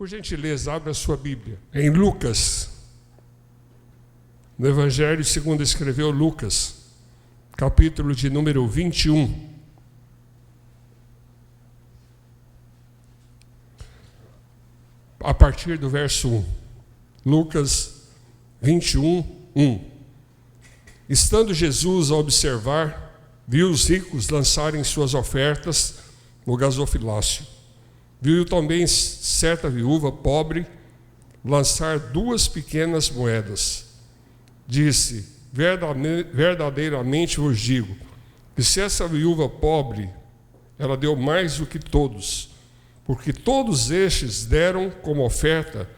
Por gentileza, abra a sua Bíblia em Lucas, no Evangelho segundo escreveu Lucas, capítulo de número 21. A partir do verso 1. Lucas 21, 1. Estando Jesus a observar, viu os ricos lançarem suas ofertas no gasofilácio. Viu também certa viúva pobre lançar 2 pequenas moedas. Disse: verdadeiramente vos digo, que se essa viúva pobre, ela deu mais do que todos, porque todos estes deram como oferta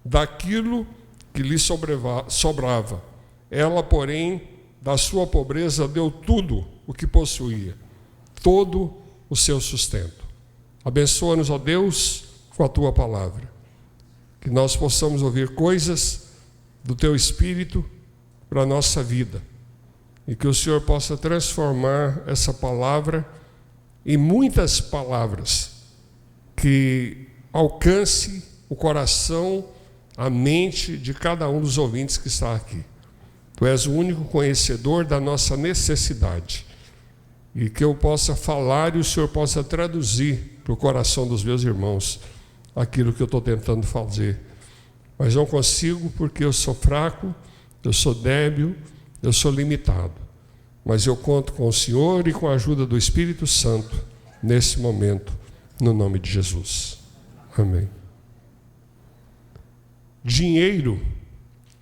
daquilo que lhe sobrava. Ela, porém, da sua pobreza deu tudo o que possuía, todo o seu sustento. Abençoa-nos, ó Deus, com a Tua palavra, que nós possamos ouvir coisas do Teu Espírito para a nossa vida, e que o Senhor possa transformar essa palavra em muitas palavras, que alcance o coração, a mente de cada um dos ouvintes que está aqui. Tu és o único conhecedor da nossa necessidade, e que eu possa falar e o Senhor possa traduzir para o coração dos meus irmãos aquilo que eu estou tentando fazer. Mas não consigo, porque eu sou fraco, eu sou débil, eu sou limitado. Mas eu conto com o Senhor e com a ajuda do Espírito Santo nesse momento, no nome de Jesus. Amém. Dinheiro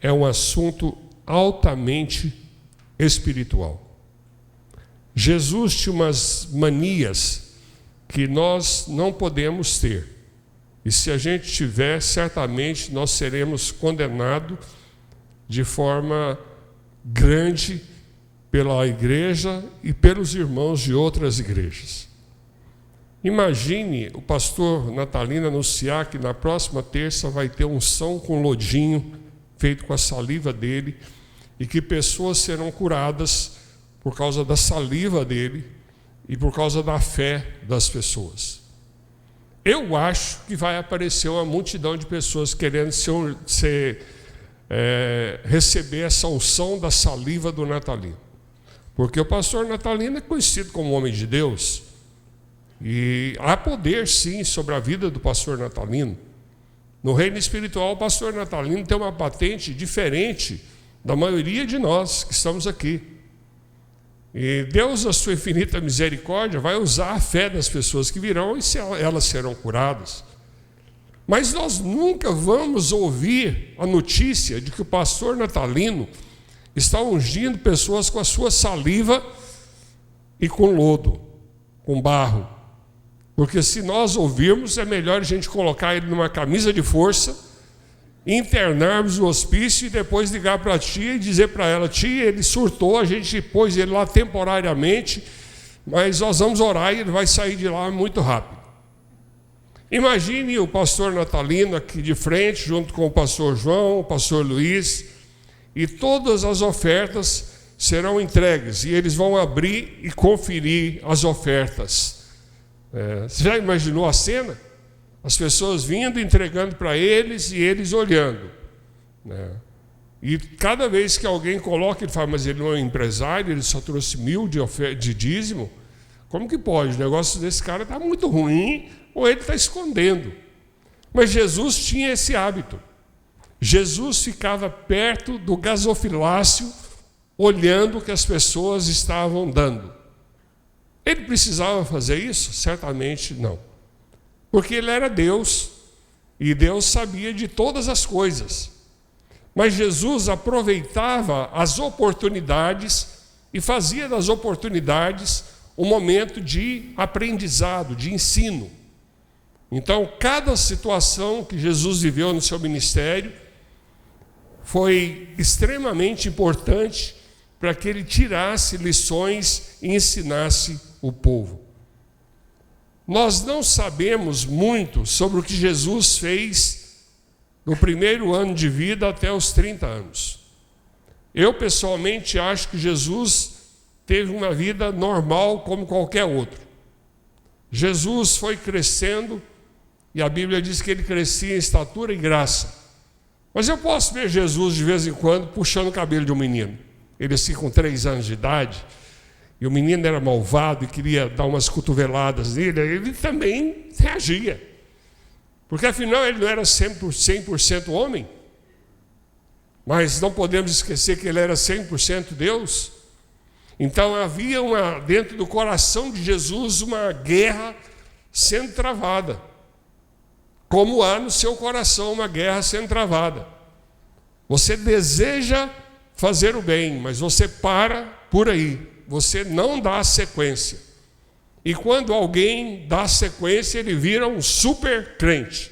é um assunto altamente espiritual. Jesus tinha umas manias que nós não podemos ter. E se a gente tiver, certamente nós seremos condenados de forma grande pela igreja e pelos irmãos de outras igrejas. Imagine o pastor Natalino anunciar que na próxima terça vai ter unção com lodinho feito com a saliva dele e que pessoas serão curadas por causa da saliva dele e por causa da fé das pessoas. Eu acho que vai aparecer uma multidão de pessoas querendo receber essa unção da saliva do Natalino. Porque o pastor Natalino é conhecido como homem de Deus. E há poder, sim, sobre a vida do pastor Natalino. No reino espiritual, o pastor Natalino tem uma patente diferente da maioria de nós que estamos aqui. E Deus, na sua infinita misericórdia, vai usar a fé das pessoas que virão e elas serão curadas. Mas nós nunca vamos ouvir a notícia de que o pastor Natalino está ungindo pessoas com a sua saliva e com lodo, com barro. Porque se nós ouvirmos, é melhor a gente colocar ele numa camisa de força, internarmos no hospício e depois ligar para a tia e dizer para ela: tia, ele surtou, a gente pôs ele lá temporariamente, mas nós vamos orar e ele vai sair de lá muito rápido. Imagine o pastor Natalino aqui de frente, junto com o pastor João, o pastor Luiz, e todas as ofertas serão entregues, e eles vão abrir e conferir as ofertas. Você já imaginou a cena? As pessoas vindo, entregando para eles e eles olhando, né? E cada vez que alguém coloca, ele fala: mas ele não é um empresário, ele só trouxe 1.000 de dízimo. Como que pode? O negócio desse cara está muito ruim, ou ele está escondendo. Mas Jesus tinha esse hábito. Jesus ficava perto do gasofilácio, olhando o que as pessoas estavam dando. Ele precisava fazer isso? Certamente não. Porque ele era Deus, e Deus sabia de todas as coisas. Mas Jesus aproveitava as oportunidades e fazia das oportunidades um momento de aprendizado, de ensino. Então, cada situação que Jesus viveu no seu ministério foi extremamente importante para que ele tirasse lições e ensinasse o povo. Nós não sabemos muito sobre o que Jesus fez no primeiro ano de vida até os 30 anos. Eu, pessoalmente, acho que Jesus teve uma vida normal como qualquer outro. Jesus foi crescendo E a Bíblia diz que ele crescia em estatura e graça. Mas eu posso ver Jesus de vez em quando puxando o cabelo de um menino. Ele assim com 3 anos de idade, e o menino era malvado e queria dar umas cotoveladas nele, ele também reagia. Porque afinal ele não era 100% homem. Mas não podemos esquecer que ele era 100% Deus. Então havia dentro do coração de Jesus uma guerra sendo travada. Como há no seu coração uma guerra sendo travada. Você deseja fazer o bem, mas você para por aí. Você não dá sequência. E quando alguém dá sequência, ele vira um super crente.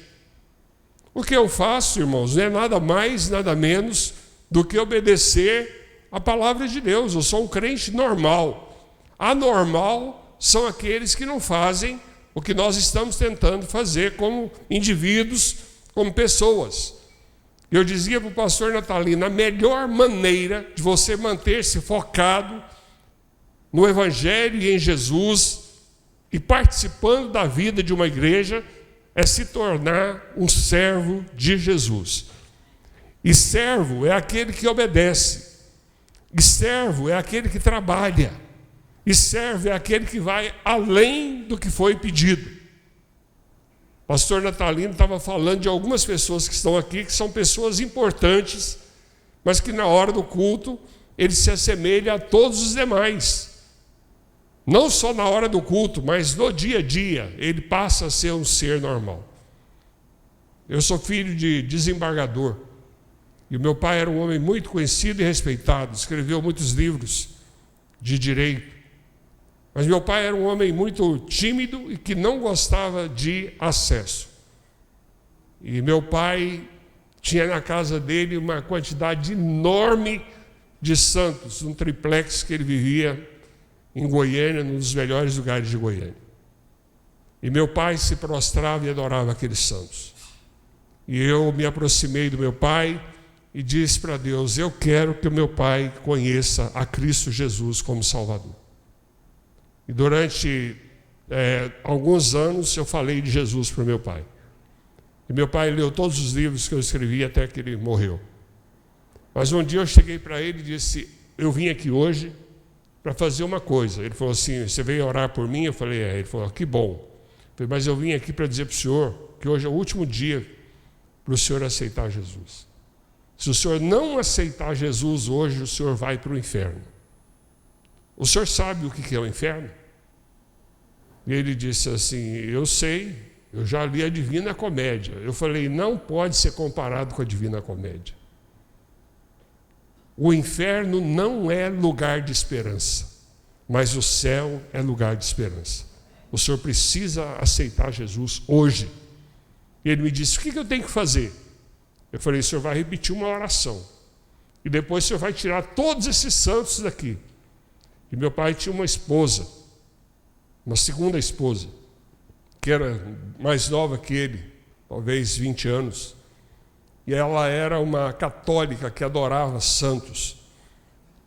O que eu faço, irmãos, não é nada mais, nada menos do que obedecer a palavra de Deus. Eu sou um crente normal. Anormal são aqueles que não fazem o que nós estamos tentando fazer como indivíduos, como pessoas. Eu dizia para o pastor Natalino, a melhor maneira de você manter-se focado no Evangelho e em Jesus e participando da vida de uma igreja é se tornar um servo de Jesus. E servo é aquele que obedece. E servo é aquele que trabalha. E servo é aquele que vai além do que foi pedido. O pastor Natalino estava falando de algumas pessoas que estão aqui, que são pessoas importantes, mas que na hora do culto, ele se assemelha a todos os demais. Não só na hora do culto, mas no dia a dia, ele passa a ser um ser normal. Eu sou filho de desembargador. E o meu pai era um homem muito conhecido e respeitado, escreveu muitos livros de direito. Mas meu pai era um homem muito tímido e que não gostava de acesso. E meu pai tinha na casa dele uma quantidade enorme de santos, um triplex que ele vivia em Goiânia, num dos melhores lugares de Goiânia. E meu pai se prostrava e adorava aqueles santos. E eu me aproximei do meu pai e disse para Deus, eu quero que o meu pai conheça a Cristo Jesus como Salvador. E durante alguns anos eu falei de Jesus para o meu pai. E meu pai leu todos os livros que eu escrevi até que ele morreu. Mas um dia eu cheguei para ele e disse, eu vim aqui hoje para fazer uma coisa. Ele falou assim, você veio orar por mim? Eu falei, Ele falou, que bom. Eu falei, mas eu vim aqui para dizer para o senhor que hoje é o último dia para o senhor aceitar Jesus. Se o senhor não aceitar Jesus hoje, o senhor vai para o inferno. O senhor sabe o que é o inferno? E ele disse assim, eu sei, eu já li a Divina Comédia. Eu falei, não pode ser comparado com a Divina Comédia. O inferno não é lugar de esperança, mas o céu é lugar de esperança. O senhor precisa aceitar Jesus hoje. E ele me disse, o que eu tenho que fazer? Eu falei, o senhor vai repetir uma oração. E depois o senhor vai tirar todos esses santos daqui. E meu pai tinha uma esposa, uma segunda esposa, que era mais nova que ele, talvez 20 anos. E ela era uma católica que adorava santos.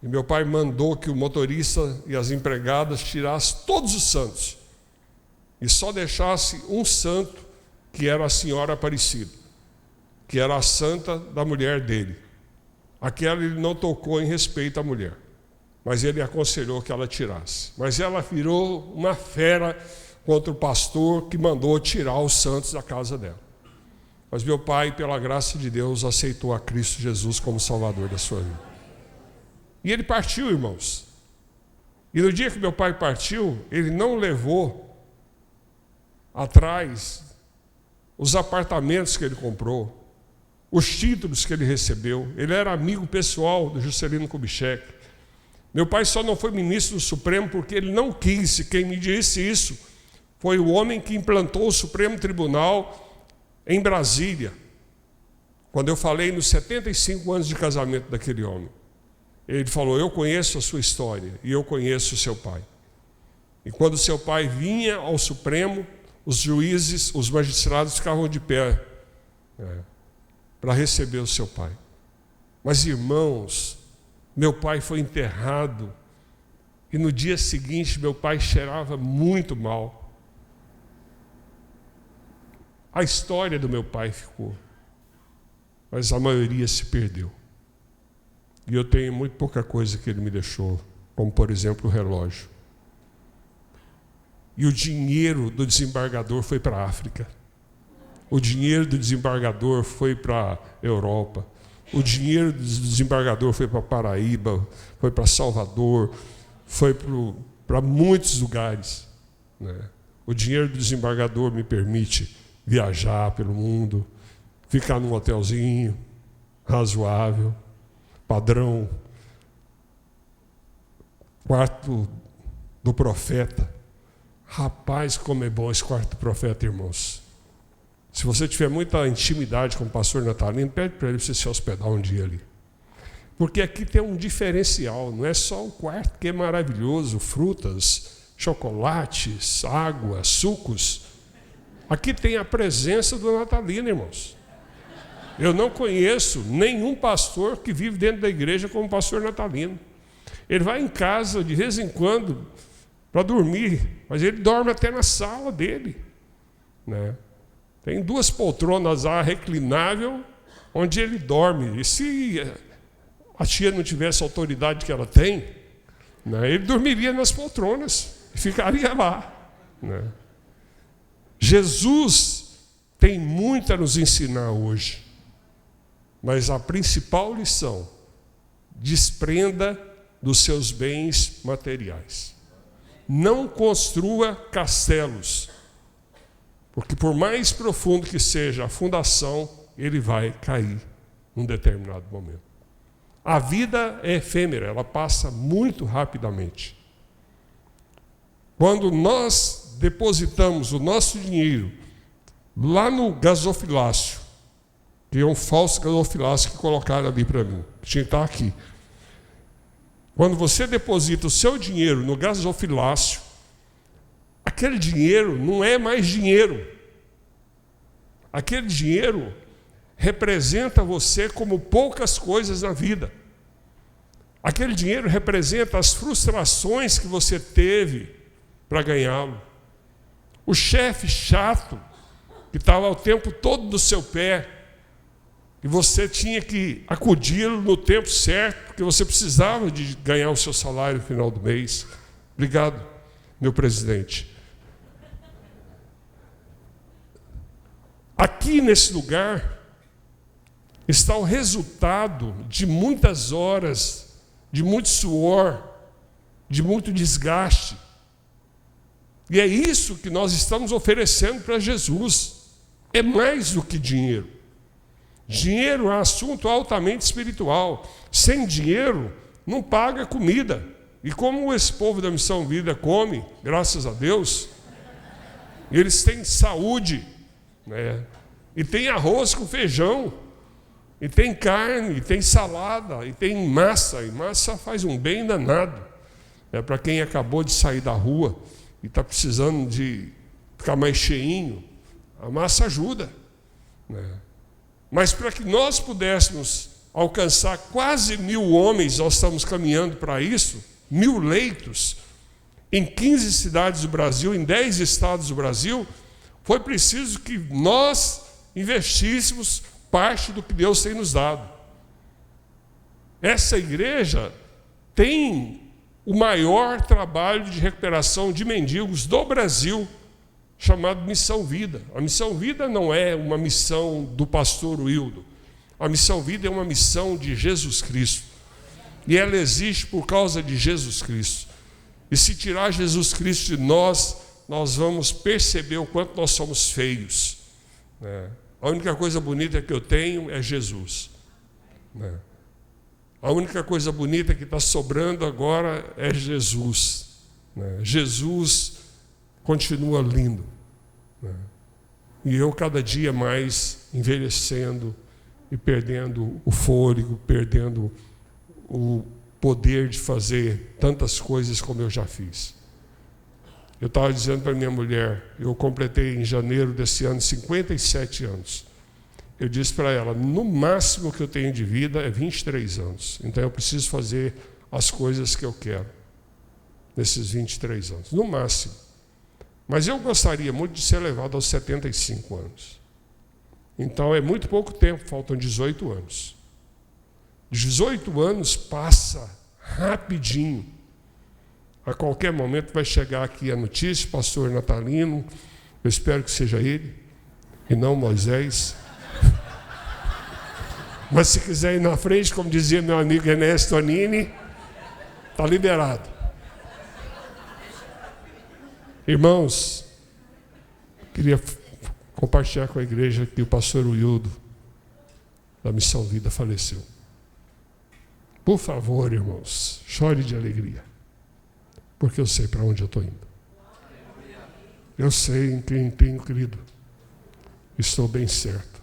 E meu pai mandou que o motorista e as empregadas tirassem todos os santos. E só deixasse um santo, que era a Senhora Aparecida, que era a santa da mulher dele. Aquela ele não tocou em respeito à mulher, mas ele aconselhou que ela tirasse. Mas ela virou uma fera contra o pastor que mandou tirar os santos da casa dela. Mas meu pai, pela graça de Deus, aceitou a Cristo Jesus como Salvador da sua vida. E ele partiu, irmãos. E no dia que meu pai partiu, ele não levou atrás os apartamentos que ele comprou, os títulos que ele recebeu. Ele era amigo pessoal do Juscelino Kubitschek. Meu pai só não foi ministro do Supremo porque ele não quis. E quem me disse isso foi o homem que implantou o Supremo Tribunal em Brasília, quando eu falei nos 75 anos de casamento daquele homem. Ele falou, eu conheço a sua história e eu conheço o seu pai. E quando seu pai vinha ao Supremo, os juízes, os magistrados ficavam de pé para receber o seu pai. Mas, irmãos, meu pai foi enterrado e no dia seguinte meu pai cheirava muito mal. A história do meu pai ficou, mas a maioria se perdeu. E eu tenho muito pouca coisa que ele me deixou, como, por exemplo, o relógio. E o dinheiro do desembargador foi para a África. O dinheiro do desembargador foi para a Europa. O dinheiro do desembargador foi para Paraíba, foi para Salvador, foi para muitos lugares, né? O dinheiro do desembargador me permite viajar pelo mundo, ficar num hotelzinho razoável, padrão, quarto do profeta. Rapaz, como é bom esse quarto do profeta, irmãos. Se você tiver muita intimidade com o pastor Natalino, pede para ele você se hospedar um dia ali. Porque aqui tem um diferencial, não é só o quarto que é maravilhoso, frutas, chocolates, água, sucos. Aqui tem a presença do Natalino, irmãos. Eu não conheço nenhum pastor que vive dentro da igreja como o pastor Natalino. Ele vai em casa de vez em quando para dormir, mas ele dorme até na sala dele, né? Tem 2 poltronas lá reclinável onde ele dorme. E se a tia não tivesse a autoridade que ela tem, né, ele dormiria nas poltronas e ficaria lá, né? Jesus tem muito a nos ensinar hoje, mas a principal lição: desprenda dos seus bens materiais. Não construa castelos, porque por mais profundo que seja a fundação, ele vai cair num determinado momento. A vida é efêmera, ela passa muito rapidamente. Quando nós depositamos o nosso dinheiro lá no gasofilácio, que é um falso gasofilácio que colocaram ali para mim, que tinha que estar aqui. Quando você deposita o seu dinheiro no gasofilácio, aquele dinheiro não é mais dinheiro. Aquele dinheiro representa você como poucas coisas na vida. Aquele dinheiro representa as frustrações que você teve para ganhá-lo. O chefe chato, que estava o tempo todo do seu pé, e você tinha que acudir-lo no tempo certo, porque você precisava de ganhar o seu salário no final do mês. Obrigado, meu presidente. Aqui nesse lugar está o resultado de muitas horas, de muito suor, de muito desgaste. E é isso que nós estamos oferecendo para Jesus. É mais do que dinheiro. Dinheiro é um assunto altamente espiritual. Sem dinheiro, não paga comida. E como esse povo da Missão Vida come, graças a Deus, eles têm saúde, né? E tem arroz com feijão, e tem carne, e tem salada, e tem massa. E massa faz um bem danado, né? Para quem acabou de sair da rua e está precisando de ficar mais cheinho, a massa ajuda, né? Mas para que nós pudéssemos alcançar quase 1.000 homens, nós estamos caminhando para isso, 1.000 leitos, em 15 cidades do Brasil, em 10 estados do Brasil, foi preciso que nós investíssemos parte do que Deus tem nos dado. Essa igreja tem o maior trabalho de recuperação de mendigos do Brasil, chamado Missão Vida. A Missão Vida não é uma missão do pastor Wildo. A Missão Vida é uma missão de Jesus Cristo. E ela existe por causa de Jesus Cristo. E se tirar Jesus Cristo de nós, nós vamos perceber o quanto nós somos feios, né? A única coisa bonita que eu tenho é Jesus, né? A única coisa bonita que está sobrando agora é Jesus, né? Jesus continua lindo, né? E eu cada dia mais envelhecendo e perdendo o fôlego, perdendo o poder de fazer tantas coisas como eu já fiz. Eu estava dizendo para minha mulher, eu completei em janeiro desse ano 57 anos. Eu disse para ela, no máximo que eu tenho de vida é 23 anos. Então eu preciso fazer as coisas que eu quero nesses 23 anos, no máximo. Mas eu gostaria muito de ser levado aos 75 anos. Então é muito pouco tempo, faltam 18 anos. 18 anos passa rapidinho. A qualquer momento vai chegar aqui a notícia, pastor Natalino, eu espero que seja ele, e não Moisés. Mas se quiser ir na frente, como dizia meu amigo Ernesto Anini, está liberado. Irmãos, queria compartilhar com a igreja que o pastor Wildo, da Missão Vida, faleceu. Por favor, irmãos, chore de alegria, porque eu sei para onde eu estou indo. Eu sei em quem tenho crido. Estou bem certo.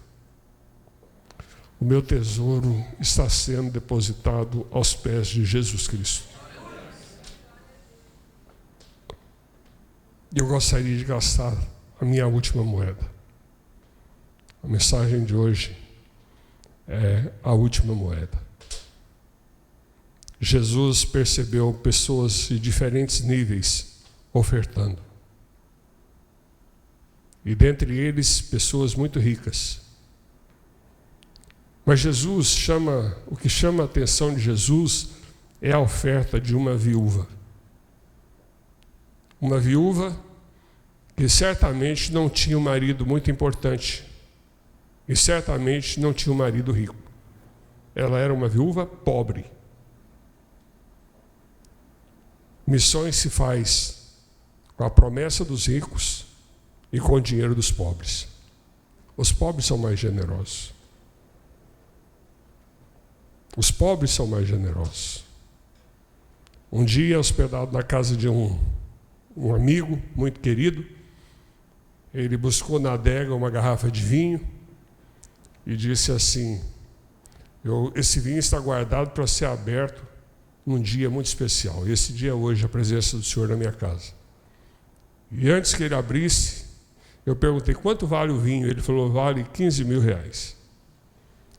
O meu tesouro está sendo depositado aos pés de Jesus Cristo. E eu gostaria de gastar a minha última moeda. A mensagem de hoje é a última moeda. Jesus percebeu pessoas de diferentes níveis ofertando. E dentre eles, pessoas muito ricas. Mas o que chama a atenção de Jesus é a oferta de uma viúva. Uma viúva que certamente não tinha um marido muito importante e certamente não tinha um marido rico. Ela era uma viúva pobre. Missões se faz com a promessa dos ricos e com o dinheiro dos pobres. Os pobres são mais generosos. Os pobres são mais generosos. Um dia, hospedado na casa de um amigo muito querido, ele buscou na adega uma garrafa de vinho e disse assim: esse vinho está guardado para ser aberto num dia muito especial. E esse dia é hoje, a presença do Senhor na minha casa. E antes que ele abrisse, eu perguntei: quanto vale o vinho? Ele falou: vale 15 mil reais.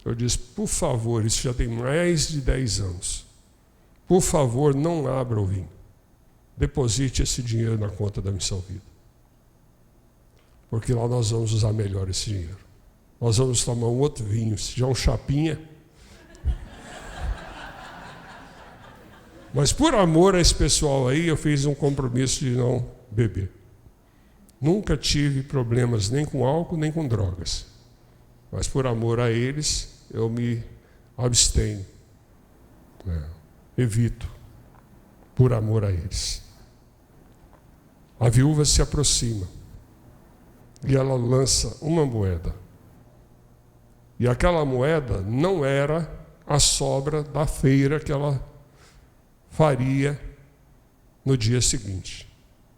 Eu disse: por favor, isso já tem mais de 10 anos. Por favor, não abra o vinho. Deposite esse dinheiro na conta da Missão Vida. Porque lá nós vamos usar melhor esse dinheiro. Nós vamos tomar um outro vinho, já um chapinha. Mas por amor a esse pessoal aí, eu fiz um compromisso de não beber. Nunca tive problemas nem com álcool, nem com drogas. Mas por amor a eles, eu me abstenho. Evito. Por amor a eles. A viúva se aproxima. E ela lança uma moeda. E aquela moeda não era a sobra da feira que ela faria no dia seguinte.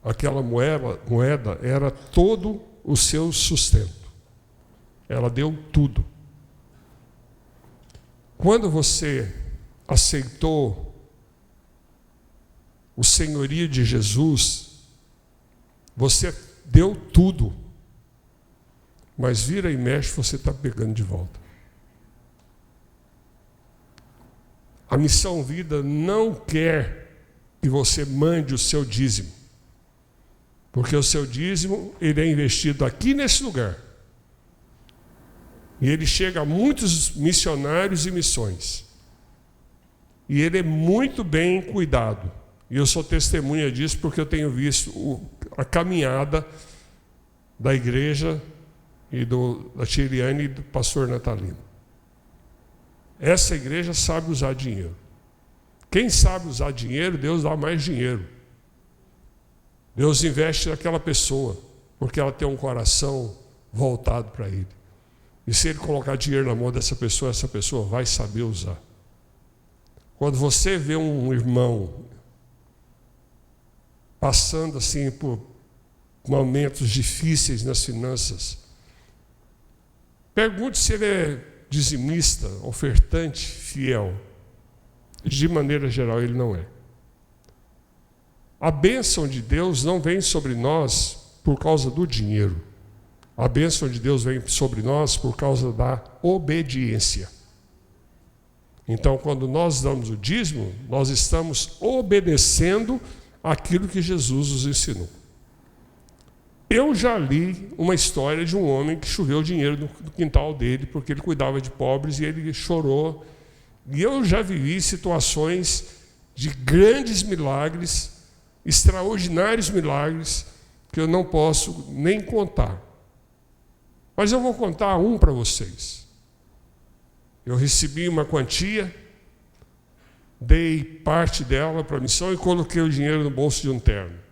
Aquela moeda era todo o seu sustento. Ela deu tudo. Quando você aceitou o senhorio de Jesus, você deu tudo. Mas vira e mexe, você está pegando de volta. A Missão Vida não quer que você mande o seu dízimo. Porque o seu dízimo, ele é investido aqui nesse lugar. E ele chega a muitos missionários e missões. E ele é muito bem cuidado. E eu sou testemunha disso porque eu tenho visto a caminhada da igreja e da tia Eliane e do pastor Natalino. Essa igreja sabe usar dinheiro. Quem sabe usar dinheiro, Deus dá mais dinheiro. Deus investe naquela pessoa, porque ela tem um coração voltado para Ele. E se Ele colocar dinheiro na mão dessa pessoa, essa pessoa vai saber usar. Quando você vê um irmão passando assim por momentos difíceis nas finanças, pergunte se ele é dizimista, ofertante, fiel. De maneira geral, ele não é. A bênção de Deus não vem sobre nós por causa do dinheiro. A bênção de Deus vem sobre nós por causa da obediência. Então, quando nós damos o dízimo, nós estamos obedecendo aquilo que Jesus nos ensinou. Eu já li uma história de um homem que choveu dinheiro no quintal dele porque ele cuidava de pobres e ele chorou. E eu já vivi situações de grandes milagres, extraordinários milagres, que eu não posso nem contar. Mas eu vou contar um para vocês. Eu recebi uma quantia, dei parte dela para a missão e coloquei o dinheiro no bolso de um terno.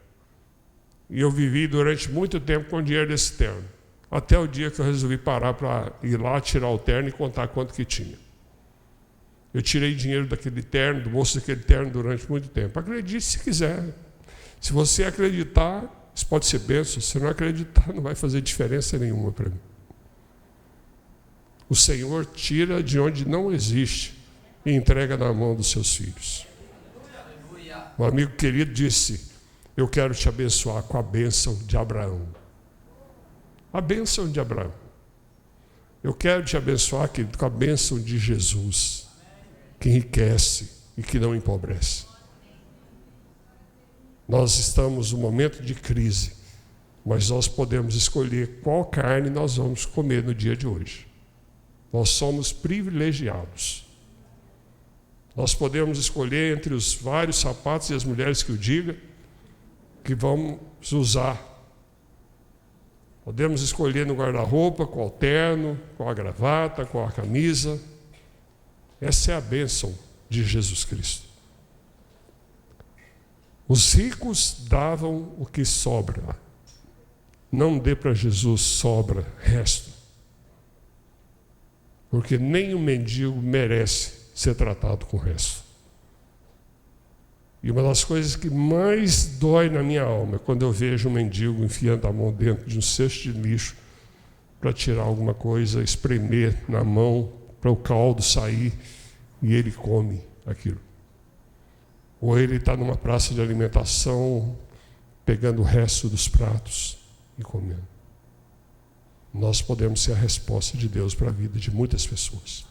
E eu vivi durante muito tempo com o dinheiro desse terno. Até o dia que eu resolvi parar para ir lá, tirar o terno e contar quanto que tinha. Eu tirei dinheiro daquele terno, do bolso daquele terno durante muito tempo. Acredite se quiser. Se você acreditar, isso pode ser bênção. Se não acreditar, não vai fazer diferença nenhuma para mim. O Senhor tira de onde não existe e entrega na mão dos seus filhos. Um amigo querido disse: eu quero te abençoar com a bênção de Abraão. A bênção de Abraão. Eu quero te abençoar, querido, com a bênção de Jesus, que enriquece e que não empobrece. Nós estamos num momento de crise, mas nós podemos escolher qual carne nós vamos comer no dia de hoje. Nós somos privilegiados. Nós podemos escolher entre os vários sapatos e as mulheres que o digam, que vamos usar. Podemos escolher no guarda-roupa, qual terno, qual a gravata, qual a camisa. Essa é a bênção de Jesus Cristo. Os ricos davam o que sobra. Não dê para Jesus sobra, resto. Porque nem o mendigo merece ser tratado com o resto. E uma das coisas que mais dói na minha alma é quando eu vejo um mendigo enfiando a mão dentro de um cesto de lixo para tirar alguma coisa, espremer na mão para o caldo sair e ele come aquilo. Ou ele está numa praça de alimentação pegando o resto dos pratos e comendo. Nós podemos ser a resposta de Deus para a vida de muitas pessoas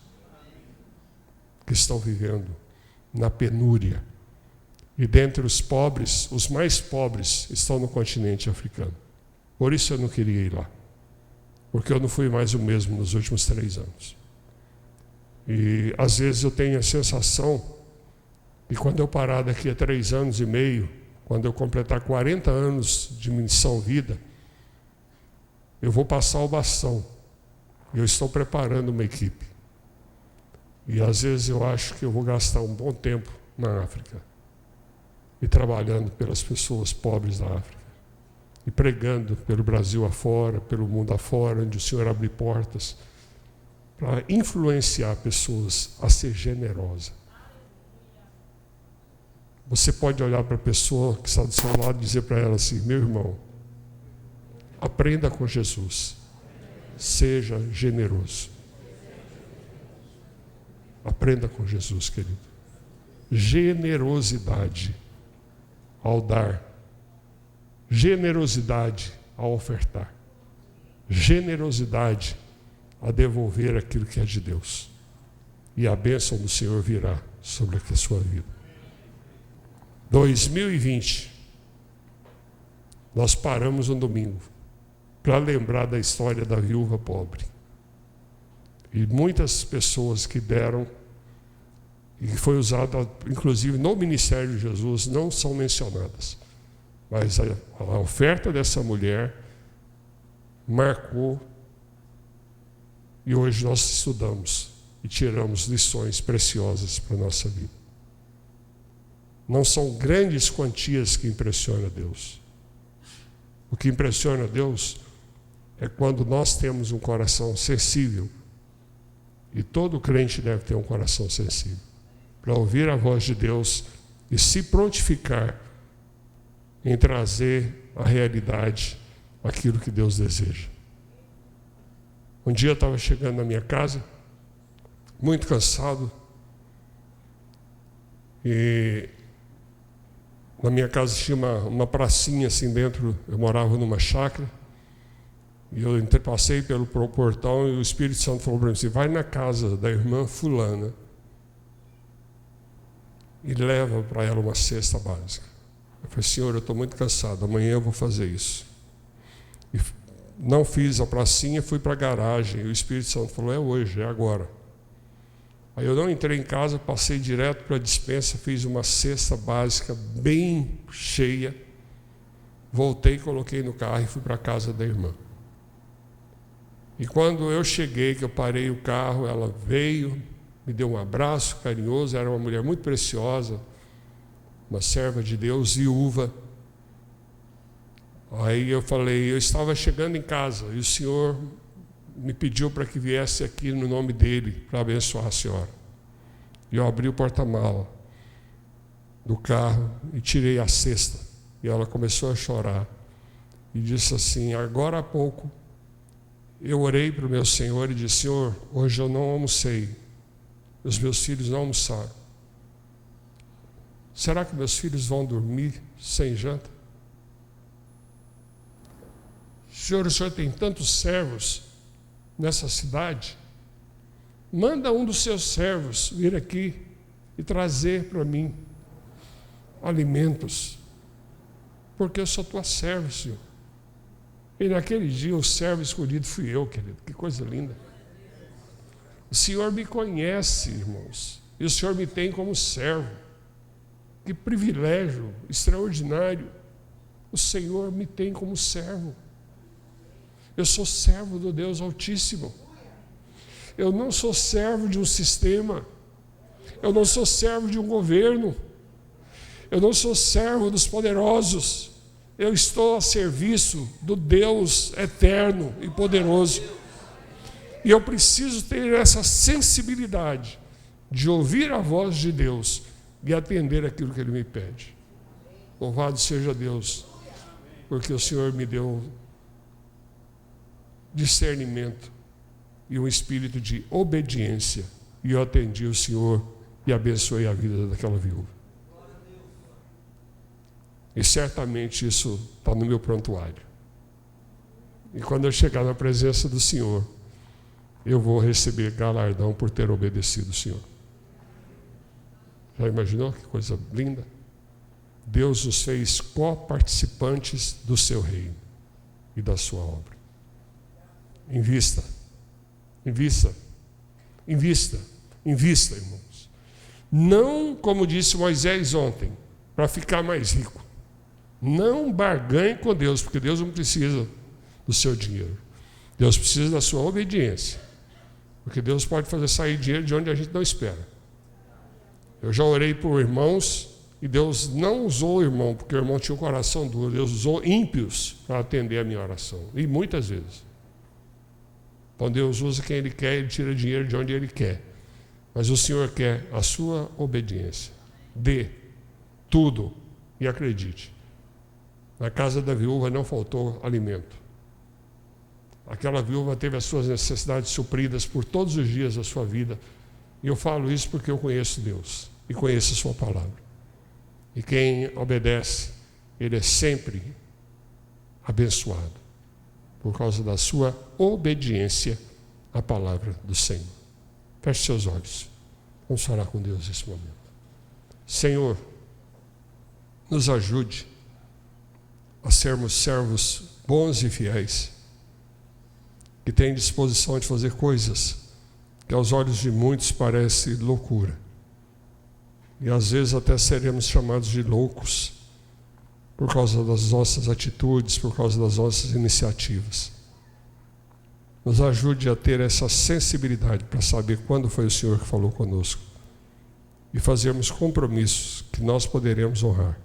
que estão vivendo na penúria. E dentre os pobres, os mais pobres estão no continente africano. Por isso eu não queria ir lá. Porque eu não fui mais o mesmo nos últimos 3 anos. E às vezes eu tenho a sensação que quando eu parar daqui a 3 anos e meio, quando eu completar 40 anos de missão vida, eu vou passar o bastão. Eu estou preparando uma equipe. E às vezes eu acho que eu vou gastar um bom tempo na África. E trabalhando pelas pessoas pobres da África. E pregando pelo Brasil afora, pelo mundo afora, onde o Senhor abre portas, para influenciar pessoas a ser generosa. Você pode olhar para a pessoa que está do seu lado e dizer para ela assim: meu irmão, aprenda com Jesus, seja generoso. Aprenda com Jesus, querido. Generosidade ao dar, generosidade ao ofertar, generosidade a devolver aquilo que é de Deus. E a bênção do Senhor virá sobre a sua vida. 2020, nós paramos um domingo para lembrar da história da viúva pobre. E muitas pessoas que deram, e que foi usada, inclusive, no ministério de Jesus, não são mencionadas. Mas a oferta dessa mulher marcou, e hoje nós estudamos e tiramos lições preciosas para a nossa vida. Não são grandes quantias que impressionam a Deus. O que impressiona a Deus é quando nós temos um coração sensível, e todo crente deve ter um coração sensível, para ouvir a voz de Deus e se prontificar em trazer à realidade aquilo que Deus deseja. Um dia eu estava chegando na minha casa, muito cansado, e na minha casa tinha uma pracinha assim dentro, eu morava numa chácara, e eu passei pelo portão e o Espírito Santo falou para mim assim: vai na casa da irmã fulana e leva para ela uma cesta básica. Eu falei: Senhor, eu estou muito cansado, amanhã eu vou fazer isso. E não fiz a pracinha, fui para a garagem. E o Espírito Santo falou, é hoje, é agora. Aí eu não entrei em casa, passei direto para a despensa, fiz uma cesta básica bem cheia. Voltei, coloquei no carro e fui para a casa da irmã. E quando eu cheguei, que eu parei o carro, ela veio, me deu um abraço carinhoso, era uma mulher muito preciosa, uma serva de Deus, viúva. Aí eu falei, eu estava chegando em casa e o Senhor me pediu para que viesse aqui no nome dele para abençoar a senhora. E eu abri o porta-mala do carro e tirei a cesta. E ela começou a chorar e disse assim, agora há pouco eu orei para o meu Senhor e disse, Senhor, hoje eu não almocei, os meus filhos não almoçaram. Será que meus filhos vão dormir sem janta? Senhor, o Senhor tem tantos servos nessa cidade. Manda um dos seus servos vir aqui e trazer para mim alimentos, porque eu sou tua serva, Senhor. E naquele dia o servo escolhido fui eu, querido. Que coisa linda. O Senhor me conhece, irmãos, e o Senhor me tem como servo. Que privilégio extraordinário. O Senhor me tem como servo. Eu sou servo do Deus Altíssimo. Eu não sou servo de um sistema. Eu não sou servo de um governo. Eu não sou servo dos poderosos. Eu estou a serviço do Deus eterno e poderoso. E eu preciso ter essa sensibilidade de ouvir a voz de Deus e atender aquilo que Ele me pede. Louvado seja Deus, porque o Senhor me deu discernimento e um espírito de obediência, e eu atendi o Senhor e abençoei a vida daquela viúva. E certamente isso está no meu prontuário. E quando eu chegar na presença do Senhor, eu vou receber galardão por ter obedecido o Senhor. Já imaginou que coisa linda? Deus nos fez co-participantes do seu reino e da sua obra. Invista, invista, invista, invista, irmãos. Não, como disse Moisés ontem, para ficar mais rico. Não barganhe com Deus, porque Deus não precisa do seu dinheiro. Deus precisa da sua obediência. Porque Deus pode fazer sair dinheiro de onde a gente não espera. Eu já orei por irmãos e Deus não usou o irmão, porque o irmão tinha um coração duro. Deus usou ímpios para atender a minha oração. E muitas vezes. Então Deus usa quem Ele quer, Ele tira dinheiro de onde Ele quer. Mas o Senhor quer a sua obediência. Dê tudo e acredite. Na casa da viúva não faltou alimento. Aquela viúva teve as suas necessidades supridas por todos os dias da sua vida. E eu falo isso porque eu conheço Deus e conheço a sua palavra. E quem obedece, ele é sempre abençoado por causa da sua obediência à palavra do Senhor. Feche seus olhos. Vamos falar com Deus nesse momento. Senhor, nos ajude a sermos servos bons e fiéis, que têm disposição de fazer coisas que aos olhos de muitos parece loucura. E às vezes até seremos chamados de loucos por causa das nossas atitudes, por causa das nossas iniciativas. Nos ajude a ter essa sensibilidade para saber quando foi o Senhor que falou conosco e fazermos compromissos que nós poderemos honrar.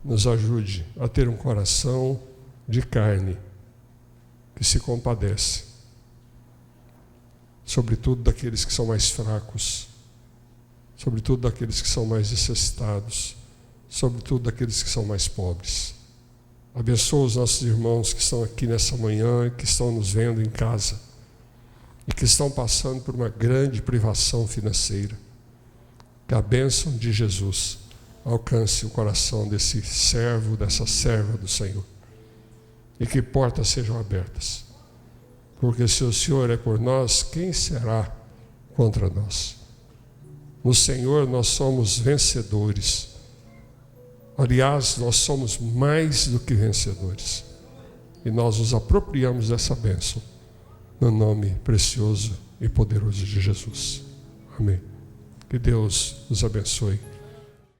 Nos ajude a ter um coração de carne que se compadece, sobretudo daqueles que são mais fracos, sobretudo daqueles que são mais necessitados, sobretudo daqueles que são mais pobres. Abençoa os nossos irmãos que estão aqui nessa manhã, que estão nos vendo em casa e que estão passando por uma grande privação financeira. Que a bênção de Jesus alcance o coração desse servo, dessa serva do Senhor, e que portas sejam abertas, porque se o Senhor é por nós, quem será contra nós? No Senhor nós somos vencedores. Aliás, nós somos mais do que vencedores. e nós nos apropriamos dessa bênção, no nome precioso e poderoso de Jesus. Amém. Que Deus nos abençoe.